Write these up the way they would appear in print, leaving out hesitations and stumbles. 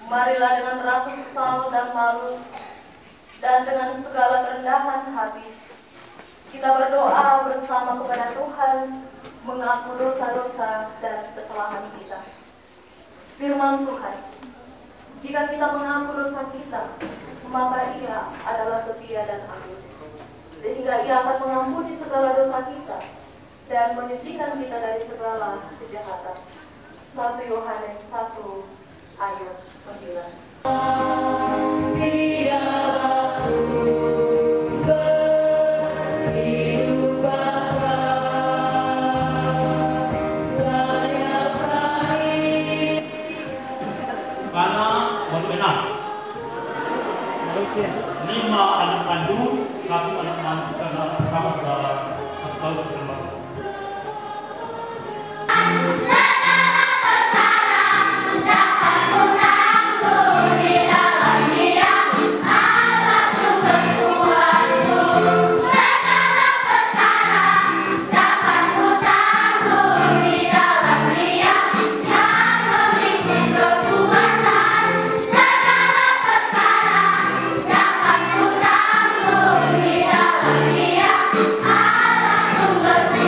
Marilah dengan rasa sesal dan malu dan dengan segala kerendahan hati kita berdoa bersama kepada Tuhan mengaku dosa-dosa dan kesalahan kita. Firman Tuhan, jika kita mengaku dosa kita, maka Ia adalah setia dan adil, sehingga Ia akan mengampuni segala dosa kita dan menyucikan kita dari segala kejahatan. 1 Yohanes 1 ayat 9. Karena benar 5 anak kandung, 1 anak mantu karena kamu tahu benar. Sumber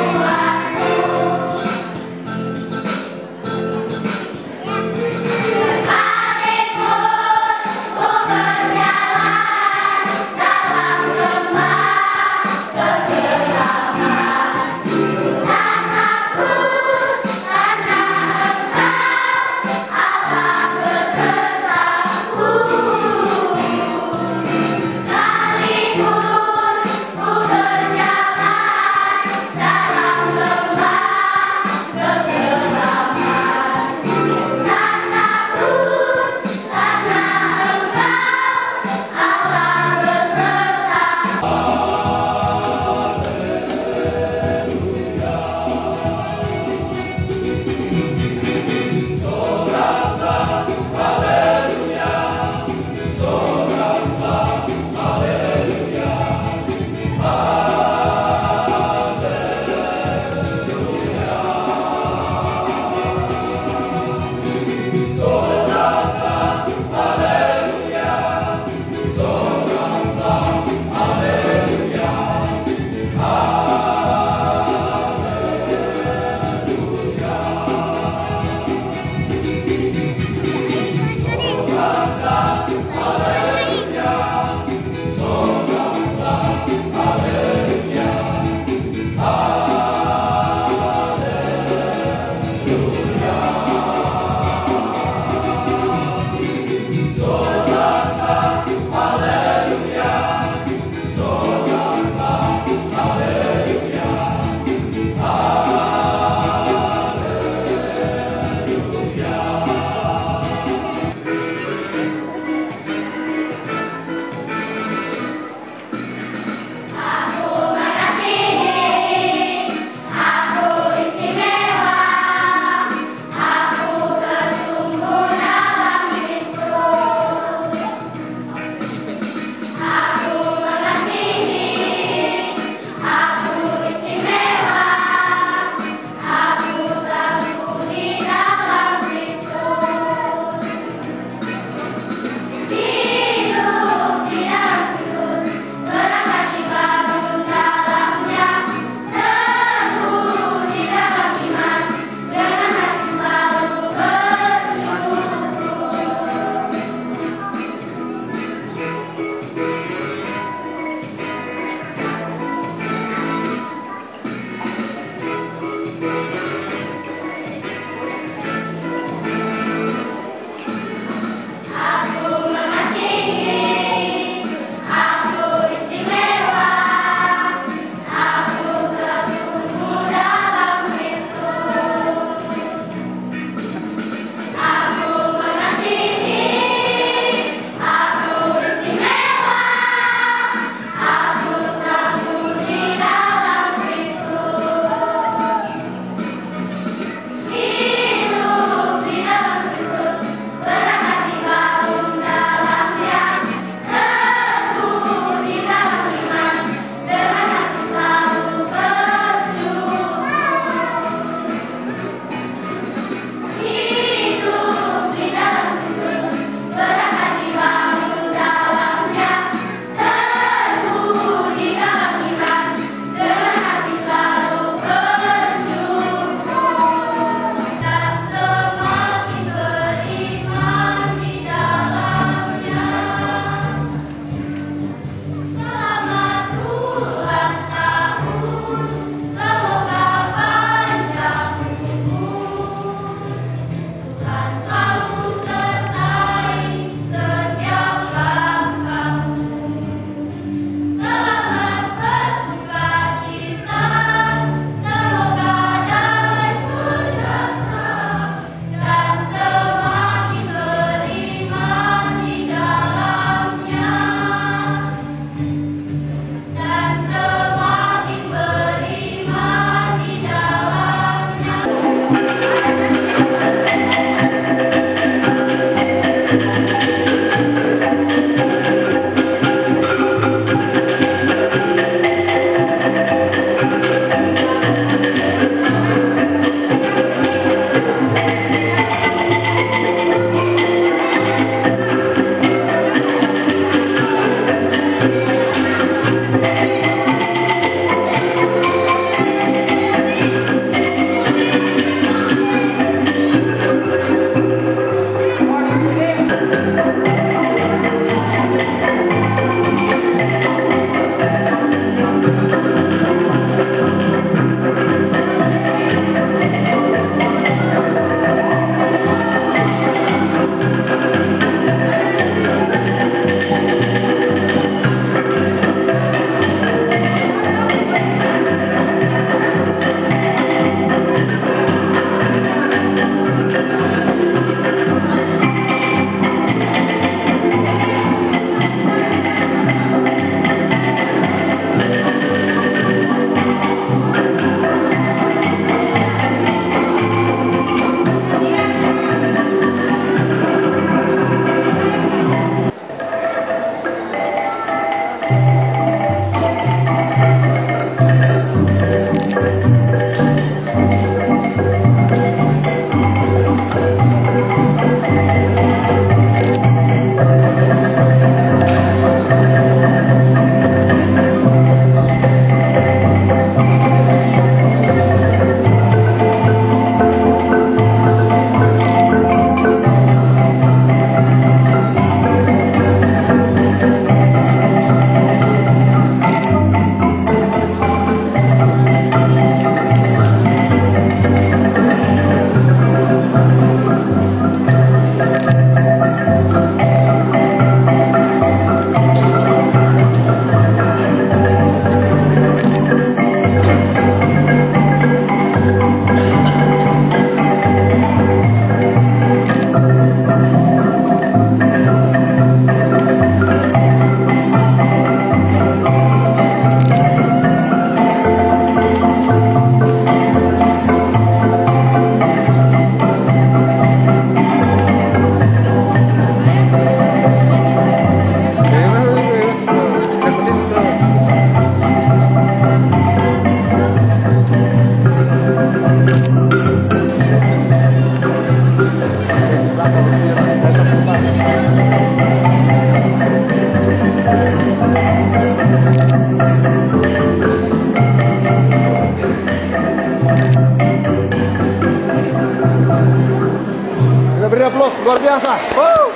Beri aplaus, luar biasa. Wow,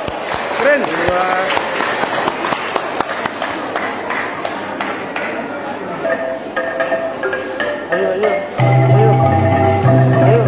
keren. Ayo, ayo, ayo, ayo.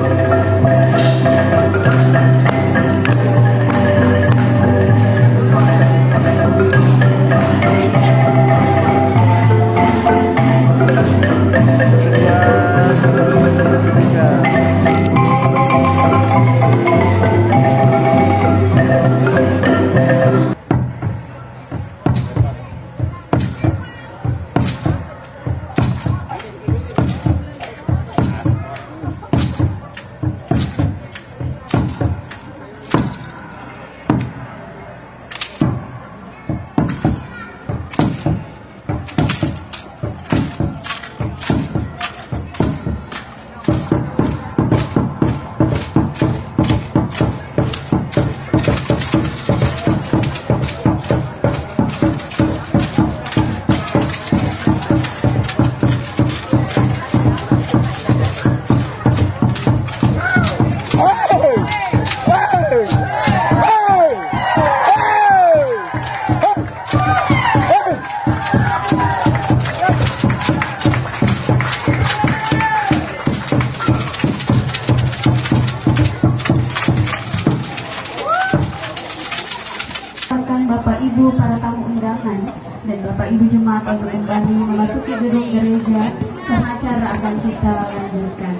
Bapak Ibu para tamu undangan dan Bapak Ibu jemaat untuk kembali memasuki gedung gereja karena acara akan kita lanjutkan.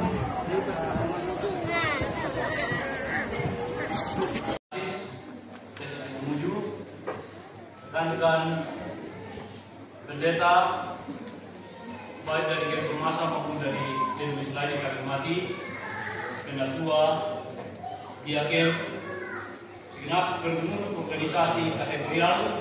Dan pendeta baik dari Kermasa maupun dari Denomis lain yang kami hormati, pendatua, diaken, segenap pengurus organisasi kategorial.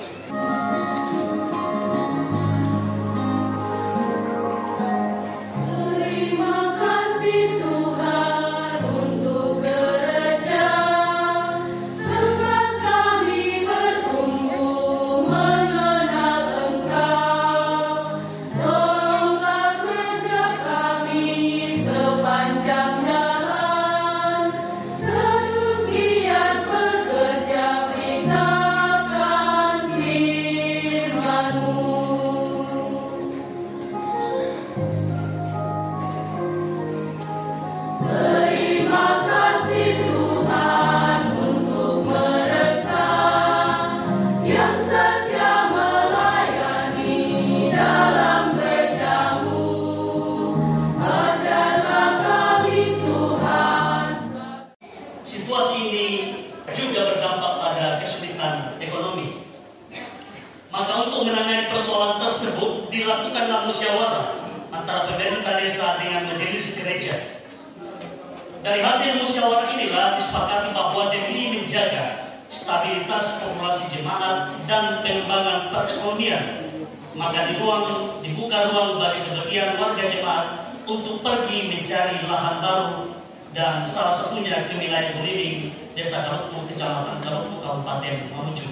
Maka untuk menangani persoalan tersebut dilakukanlah musyawarah antara pemerintah desa dengan majelis gereja. Dari hasil musyawarah inilah disepakati bahwa demi menjaga stabilitas populasi jemaat dan pengembangan perekonomian, maka dibuka ruang bagi sebagian warga jemaat untuk pergi mencari lahan baru dan salah satunya ke wilayah Buriling, Desa Garukpu, Kecamatan Garukpu, Kabupaten Mamuju.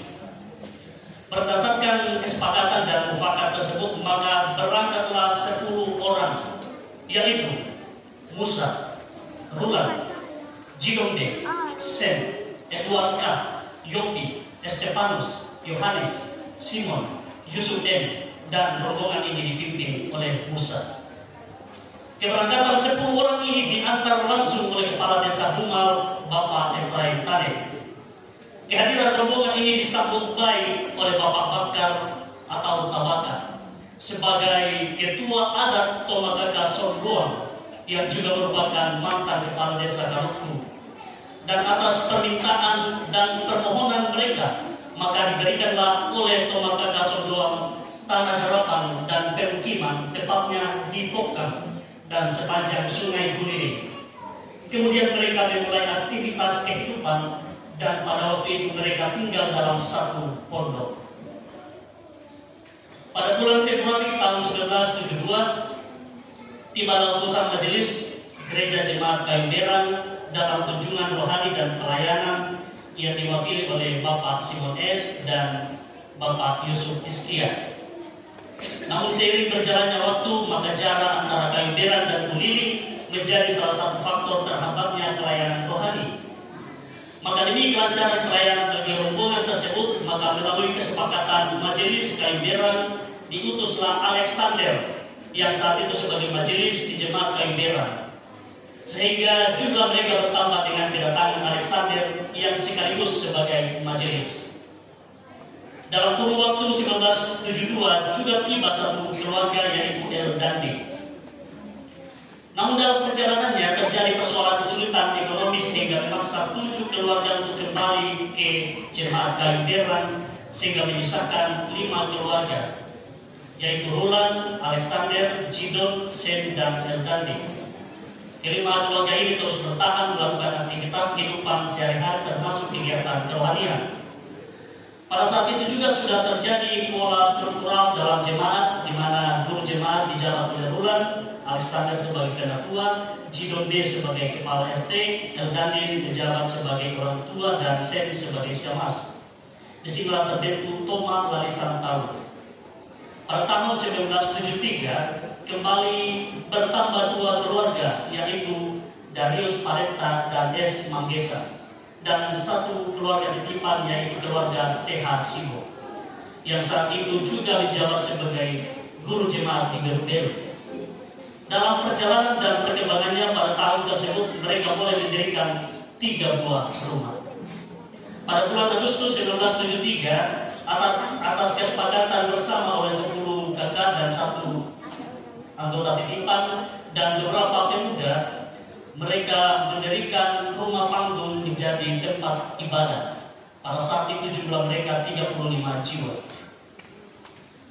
Berdasarkan kesepakatan dan mufakat tersebut, maka berangkatlah 10 orang, yaitu Musa, Rulan, Jidombe, Sem, Edward K, Yopi, Estefanus, Yohanes, Simon, Yusuf M, dan rombongan ini dipimpin oleh Musa. Keberangkatan 10 orang ini diantar langsung oleh Kepala Desa Bungal, Bapak Efraim Tane. Kehadiran rombongan ini disambut baik oleh Bapak Bakar atau Tabaka sebagai Ketua Adat Tomagaka Sondoang yang juga merupakan mantan Kepala Desa Garukpu. Dan atas permintaan dan permohonan mereka, maka diberikanlah oleh Tomagaka Sondoang tanah harapan dan pemukiman, tepatnya di Pokang dan sepanjang Sungai Buriling. Kemudian mereka memulai aktivitas kehidupan, dan pada waktu itu mereka tinggal dalam satu pondok. Pada bulan Februari tahun 1972, tibalah utusan majelis Gereja Jemaat Kayu Berang dalam kunjungan rohani dan pelayanan yang diwakili oleh Bapak Simon S. dan Bapak Yusuf Iskia. Namun seiring berjalannya waktu, maka jarak antara kayu beran dan kulili menjadi salah satu faktor terhambatnya pelayanan rohani. Maka demi kelancaran pelayanan bagi rombongan tersebut, maka melalui kesepakatan majelis kayu beran, diutuslah Alexander yang saat itu sebagai majelis di jemaat kayu beran. Sehingga jumlah mereka bertambah dengan kedatangan Alexander yang sekaligus sebagai majelis. Dalam kurun waktu 1972 juga tiba satu keluarga yaitu Eldandi. Namun dalam perjalanannya terjadi persoalan kesulitan ekonomis sehingga memaksa 7 keluarga untuk kembali ke jemaat kayu beran sehingga menyisakan 5 keluarga yaitu Roland, Alexander, Gidon, Sen, dan Eldandi. Kelima keluarga ini terus bertahan melakukan aktivitas kehidupan sehari-hari termasuk kegiatan kerohanian. Pada saat itu juga sudah terjadi pola struktural dalam jemaat di mana guru jemaat dijabat oleh Roland, Alexander sebagai ketua, Gidon B sebagai kepala RT, Eldandi dijabat sebagai orang tua dan Sen sebagai syamas. Disinilah terbentuk Toma Larisan Tahu. Pada tahun 1973 kembali bertambah 2 keluarga yaitu Darius Parenta dan S. Manggesa, dan 1 keluarga titipan yaitu keluarga TH Sibo yang saat itu juga dijabat sebagai guru jemaat di Beru-Beru. Dalam perjalanan dan perkembangannya pada tahun tersebut mereka mulai mendirikan 3 buah rumah. Pada bulan Agustus 1973 atas kesepakatan bersama oleh 10 kakak dan 1 anggota titipan dan beberapa pemuda, mereka mendirikan rumah panggung menjadi tempat ibadah. Pada saat itu jumlah mereka 35 jiwa.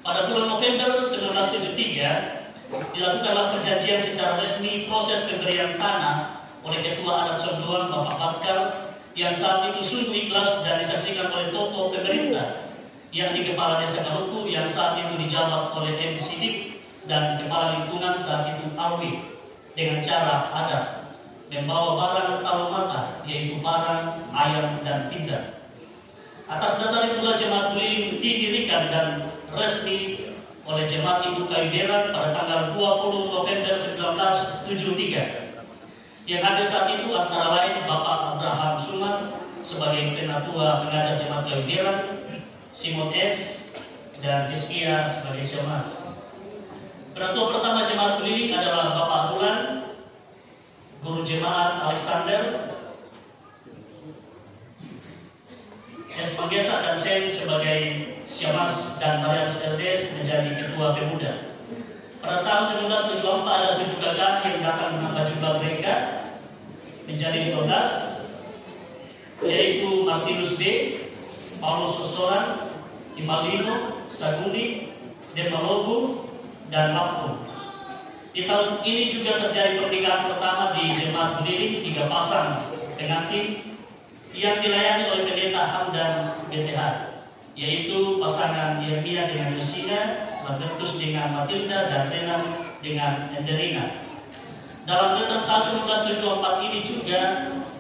Pada bulan November 1973 dilakukanlah perjanjian secara resmi proses pemberian tanah oleh Ketua Adat Sondoan Bapak Bakar yang saat itu sungguh ikhlas dan disaksikan oleh tokoh pemerintah yang di Kepala Desa Galuku yang saat itu dijabat oleh M. Sidik dan Kepala Lingkungan saat itu Arwi dengan cara adat membawa barang talomata yaitu barang, ayam, dan tindak. Atas dasar itulah jemaat keliling didirikan dan resmi oleh jemaat Ibu Kayu Beran pada tanggal 20 November 1973. Yang hadir saat itu antara lain Bapak Abraham Suman sebagai penatua pengajar jemaat Kayu Beran, Simon S. dan Iskia sebagai syamas. Penatua pertama jemaat keliling adalah Bapak Roland, guru jemaat Alexander, S. Manggesa dan Sen sebagai syamas dan Marianus Eldes menjadi ketua pemuda. Pada tahun 1974 ada 7 kakak yang akan menambah jumlah mereka menjadi 12, yaitu Martinus B, Paulus Sosoran, Imalino, Saguni, Demalogu, dan Mapun. Di tahun ini juga terjadi pernikahan pertama di jemaat keliling 3 pasang pengantin yang dilayani oleh pendeta Hamdan BTH, yaitu pasangan Yeremia dengan Lucina, Margaretus dengan Matilda, dan Renan dengan Enderina. Dalam datang tahun 1974 ini juga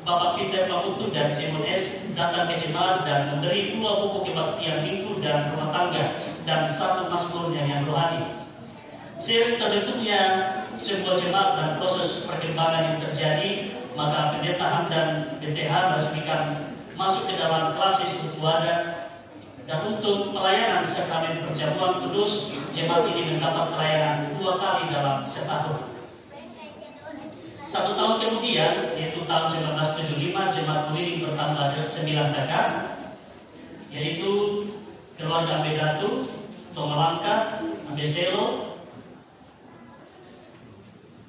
Bapak Peter Pamutu dan Simon S. datang ke jemaat dan memberi 2 buku kebaktian minggu dan rumah tangga dan 1 mazmur nyanyian rohani. Seiring terbentuknya sebuah jemaat dan proses perkembangan yang terjadi, maka pendeta Hamdan BTH meresmikan masuk ke dalam klasis Utuada, dan untuk pelayanan sakramen perjamuan kudus, jemaat ini mendapat pelayanan 2 kali dalam setahun. 1 tahun kemudian, yaitu tahun 1975, jemaat keliling bertambah 9 kakak, yaitu keluarga Bedatu, Tomalangka, Ambeselo,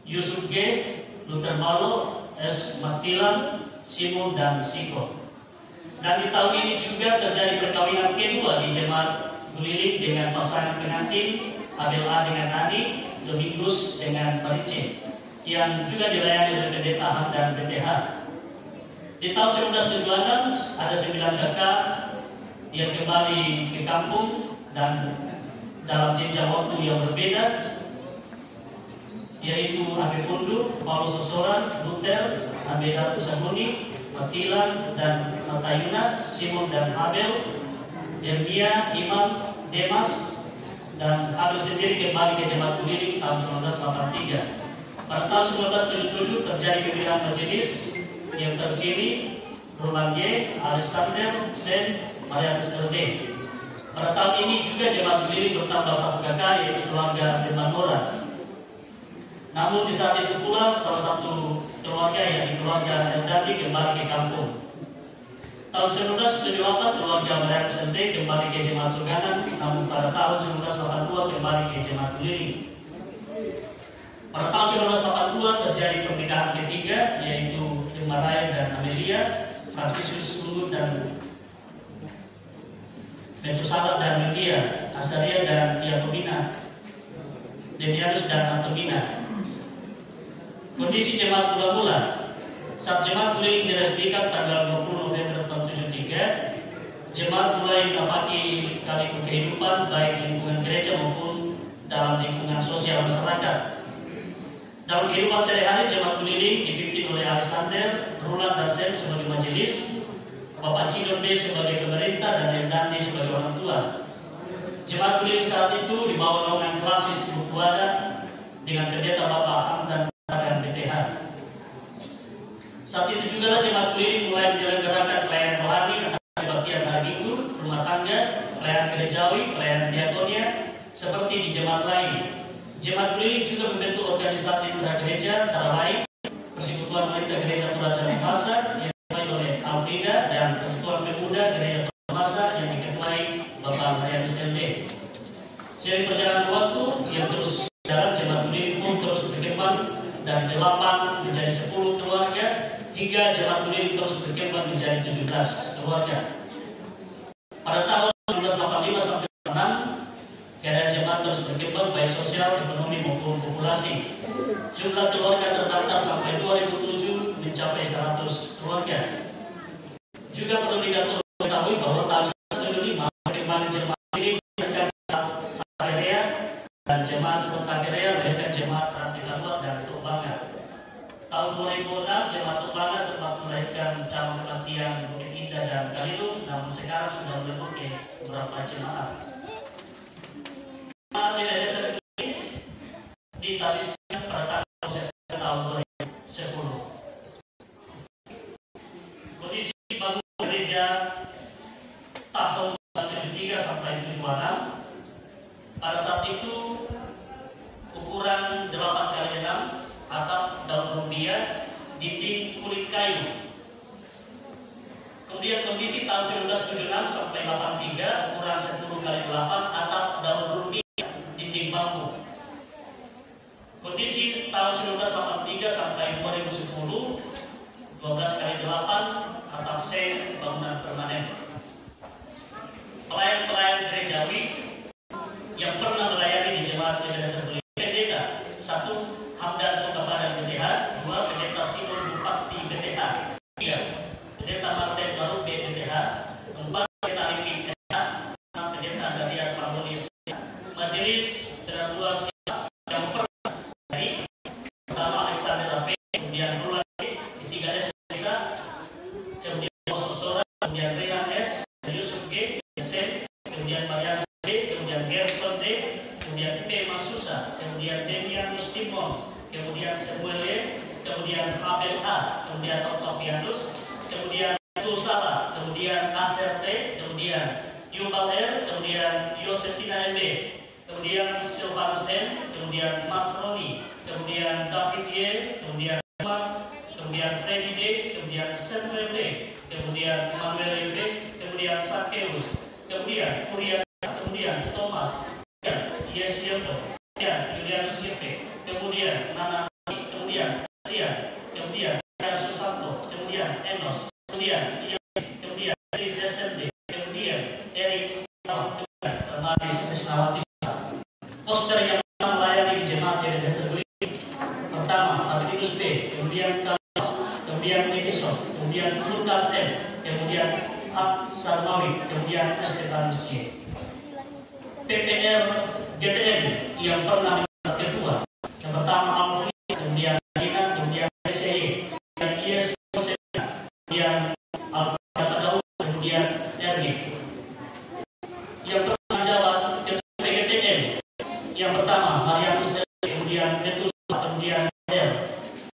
Yusuf G, Luther Malo, S. Matilan, Simon, dan Siko. Dan di tahun ini juga terjadi perkawinan kedua di jemaat keliling dengan pasangan pengantin Abel A dengan Ani, Domingus dengan Marice, yang juga dilayani oleh pendeta Hamdan BTH. Di tahun 1976 ada 9 kakak yang kembali ke kampung dan dalam jenjang waktu yang berbeda, yaitu Abe Pundu, Paulus Sosoran, Luther, Abe Datu Saguni, Matilan dan Matayuna, Simon dan Abel, Jeremia, Imam, Demas, dan Abel sendiri kembali ke jemaat keliling tahun 1983. Pada tahun 1977 terjadi pemilihan majelis yang terdiri Roland Y, Alexander, Sen, Marianus LD. Pada tahun ini juga jemaat keliling bertambah satu kakak, yaitu keluarga Demanora. Namun di saat itu pula salah satu keluarga, yaitu keluarga Eldadi, kembali ke kampung. Tahun 1978 keluarga Marianus LD kembali ke jemaat Suganan, namun pada tahun 1982 kembali ke jemaat keliling. Pada tahun 1982 terjadi pernikahan ketiga, yaitu Ryan dan Amelia, Francisius Lulut dan Metusalat dan Media, Asaria dan Diatomina, Demianus dan Antomina. Kondisi jemaat mula-mula saat jemaat keliling diresmikan tanggal 20 November tahun 73, jemaat mulai mendapati kali kehidupan baik lingkungan gereja maupun dalam lingkungan sosial masyarakat. Dalam kehidupan sehari-hari jemaat keliling dipimpin oleh Alexander, Roland dan Sam sebagai majelis, Bapak Cidon B sebagai pemerintah, dan Eldandi sebagai orang tua. Jemaat keliling saat itu dibawa naungan klasis Mutuada dengan pendeta Bapak Hamdan dan BPH. Saat itu juga jemaat keliling mulai menyelenggarakan pelayanan rohani antara kebaktian hari Minggu, rumah tangga, pelayanan gerejawi, pelayanan diakonia, seperti di jemaat lain. Jemaat keliling juga membentuk organisasi Pura Gereja, antara lain Persekutuan Wanita Gereja Pura Jalan Masa yang diketuai oleh Alfrida dan Persekutuan Pemuda Gereja Pura Masa yang diketuai Bapak Marianus LD. Seiring perjalanan waktu yang terus jalan, jemaat keliling pun terus berkembang dari 8 menjadi 10 keluarga, hingga jemaat keliling terus berkembang menjadi 17 keluarga. Pada tahun 1985 sampai 1986, keadaan jemaat terus berkembang baik sosial, ekonomi maupun populasi. Jumlah keluarga terdaftar sampai 2007 mencapai 100 keluarga. Juga perlu diketahui bahwa tahun 1975 perkembangan jemaat ini meningkat Sakerea dan jemaat Sekotakerea melahirkan jemaat Rantilabuan dan Tokbanga. Tahun 2006 jemaat Tokbanga sempat melahirkan cabang kebaktian Bukit Indah dan Kalilu, namun sekarang sudah memiliki beberapa jemaat. Nilai dasar ini ditabiskan pada tanggal September tahun 2010. Kondisi bangunan gereja tahun 1973 sampai 76. Pada saat itu ukuran 8x6, atap daun rumbia, dinding kulit kayu. Kemudian kondisi tahun 1976 sampai 83, ukuran 10x8, atap daun rumbia, bambu. Kondisi tahun 1983 sampai 2010, 12x8, atap seng, bangunan permanen. Pelayan-pelayan gerejawi yang pernah melayani di jemaat gereja sebelum pendeta: 1. Hamdan Kota Padang BTH, 2. Pendeta Simon Bupati BTH, 3. Pendeta Martin Baru BTH, 4. Pendeta Arifin SH, 6. Pendeta Darias Pramoni SH. Majelis terluas yang pernah dari pertama Alexander Rafe, kemudian Roland D, ketiga S Desa, kemudian Ososora, kemudian Rehan S, Yusuf G, Sen, kemudian Marianus D, kemudian Gerson D, kemudian P. Masusa, kemudian Demianus Timon, kemudian Samuel Y, kemudian Abel A, kemudian Octavianus, kemudian Tusala, kemudian Aser T, kemudian Yubal R, kemudian Yosetina MB, kemudian Silvanus N, kemudian Mas Roni, kemudian David Y, kemudian Umar, kemudian Freddy D, kemudian Samuel D, kemudian Manuel B, kemudian Sakeus, kemudian Kuria, kemudian Thomas, kemudian Yesyoto, kemudian Julianus Yepe, kemudian Nana, kemudian Tia, kemudian Susanto, kemudian Enos, kemudian kemudian Elis SMD, kemudian Erik, kemudian Maris Krisnawati. Poster yang melayani di jemaat gereja sebelum pertama Martinus B, kemudian Kalas, kemudian Edison, kemudian Lukas M, kemudian Salmawi, kemudian Estefanus Y. PPR GTN yang pernah menjadi ketua, yang pertama Alfred, kemudian Dina, kemudian SY, kemudian IS, kemudian Yang pertama jawab PGTN. Yang pertama Marianus, kemudian Petrus, kemudian Del,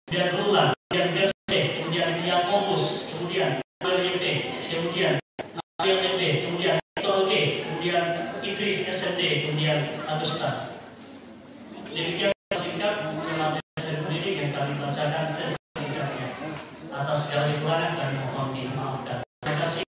kemudian Rulan, kemudian Gerse, kemudian Yakobus, kemudian LYP, kemudian LYP, kemudian Victor G, kemudian Idris SMD, kemudian Agusta. Demikian singkat mengenai sendiri yang kami bacakan sesingkatnya. Atas segala kekurangan kami mohon dimaafkan. Terima kasih.